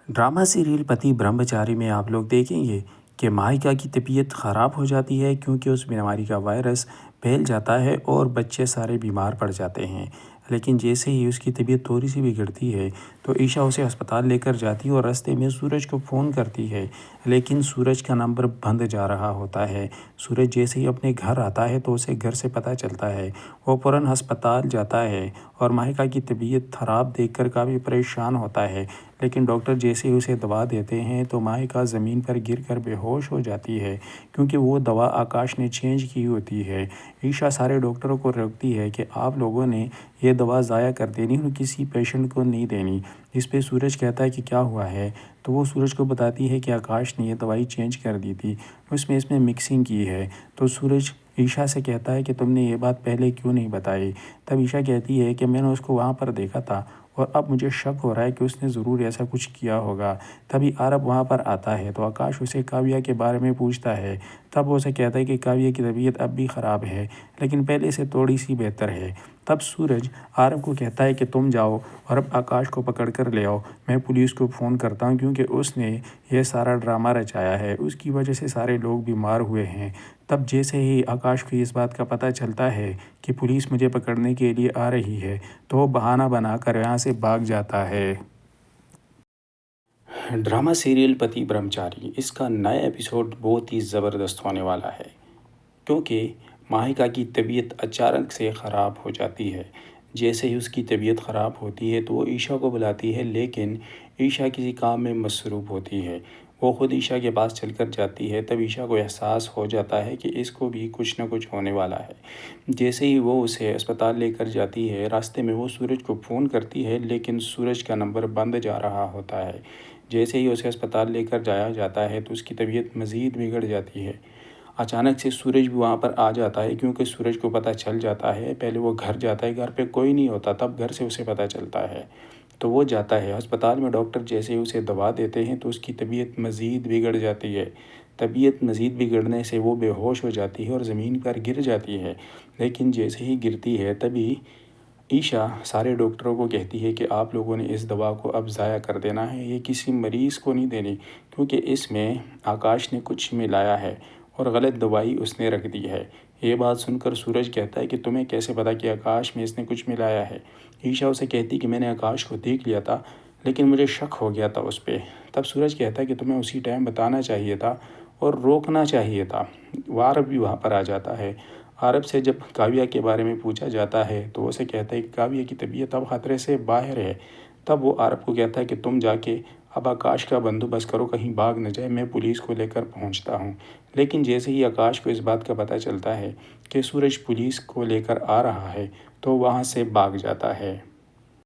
Drama serial पति ब्रह्मचारी में आप लोग देखेंगे कि माहिका की तबीयत ख़राब हो जाती है क्योंकि उस बीमारी का वायरस फैल जाता है और बच्चे सारे बीमार पड़ जाते हैं। लेकिन जैसे ही उसकी तबीयत थोड़ी सी बिगड़ती है तो ईशा उसे अस्पताल लेकर जाती है और रास्ते में सूरज को फ़ोन करती है, लेकिन सूरज का नंबर बंद जा रहा होता है। सूरज जैसे ही अपने घर आता है तो उसे घर से पता चलता है। वो फ़ौरन अस्पताल जाता है और माहिका की तबीयत ख़राब देखकर काफ़ी परेशान होता है। लेकिन डॉक्टर जैसे ही उसे दवा देते हैं तो माहिका ज़मीन पर गिरकर बेहोश हो जाती है क्योंकि वो दवा आकाश ने चेंज की होती है। ईशा सारे डॉक्टरों को रोकती है कि आप लोगों ने ये दवा ज़ाया कर देनी और किसी पेशेंट को नहीं देनी। इस पे सूरज कहता है कि क्या हुआ है, तो वो सूरज को बताती है कि आकाश ने ये दवाई चेंज कर दी थी, इसमें मिक्सिंग की है। तो सूरज ईशा से कहता है कि तुमने ये बात पहले क्यों नहीं बताई। तब ईशा कहती है कि मैंने उसको वहाँ पर देखा था और अब मुझे शक हो रहा है कि उसने ज़रूर ऐसा कुछ किया होगा। तभी आरब वहाँ पर आता है तो आकाश उसे काव्या के बारे में पूछता है। तब वो उसे कहता है कि काव्या की तबीयत अब भी ख़राब है, लेकिन पहले से थोड़ी सी बेहतर है। तब सूरज आरब को कहता है कि तुम जाओ और अब आकाश को पकड़ कर ले आओ, मैं पुलिस को फ़ोन करता हूँ क्योंकि उसने यह सारा ड्रामा रचाया है, उसकी वजह से सारे लोग बीमार हुए हैं। तब जैसे ही आकाश को इस बात का पता चलता है कि पुलिस मुझे पकड़ने के लिए आ रही है तो वो बहाना बनाकर यहाँ से भाग जाता है। ड्रामा सीरियल पति ब्रह्मचारी इसका नया एपिसोड बहुत ही ज़बरदस्त होने वाला है क्योंकि माहिका की तबीयत अचानक से ख़राब हो जाती है। जैसे ही उसकी तबीयत ख़राब होती है तो वो ईशा को बुलाती है, लेकिन ईशा किसी काम में मसरूफ़ होती है। वो ख़ुद ईशा के पास चलकर जाती है। तब ईशा को एहसास हो जाता है कि इसको भी कुछ ना कुछ होने वाला है। जैसे ही वो उसे अस्पताल लेकर जाती है, रास्ते में वो सूरज को फ़ोन करती है, लेकिन सूरज का नंबर बंद जा रहा होता है। जैसे ही उसे अस्पताल लेकर जाया जाता है तो उसकी तबीयत मज़ीद बिगड़ जाती है। अचानक से सूरज भी वहाँ पर आ जाता है क्योंकि सूरज को पता चल जाता है। पहले वो घर जाता है, घर पे कोई नहीं होता, तब घर से उसे पता चलता है। तो वो जाता है अस्पताल में। डॉक्टर जैसे ही उसे दवा देते हैं तो उसकी तबीयत मज़ीद बिगड़ जाती है। तबीयत मज़ीद बिगड़ने से वो बेहोश हो जाती है और ज़मीन पर गिर जाती है। लेकिन जैसे ही गिरती है तभी ईशा सारे डॉक्टरों को कहती है कि आप लोगों ने इस दवा को अब ज़ाया कर देना है, ये किसी मरीज़ को नहीं देनी क्योंकि इसमें आकाश ने कुछ मिलाया है और गलत दवाई उसने रख दी है। ये बात सुनकर सूरज कहता है कि तुम्हें कैसे पता कि आकाश में इसने कुछ मिलाया है। ईशा उसे कहती कि मैंने आकाश को देख लिया था, लेकिन मुझे शक हो गया था उस पर। तब सूरज कहता है कि तुम्हें उसी टाइम बताना चाहिए था और रोकना चाहिए था। वारब भी वहाँ पर आ जाता है। आरब से जब काव्या के बारे में पूछा जाता है तो उसे कहता है कि काव्या की तबीयत अब ख़तरे से बाहर है। तब वो आरब को कहता है कि तुम जाके अब आकाश का बंदोबस्त करो, कहीं भाग न जाए, मैं पुलिस को लेकर पहुंचता हूं। लेकिन जैसे ही आकाश को इस बात का पता चलता है कि सूरज पुलिस को लेकर आ रहा है तो वहां से भाग जाता है।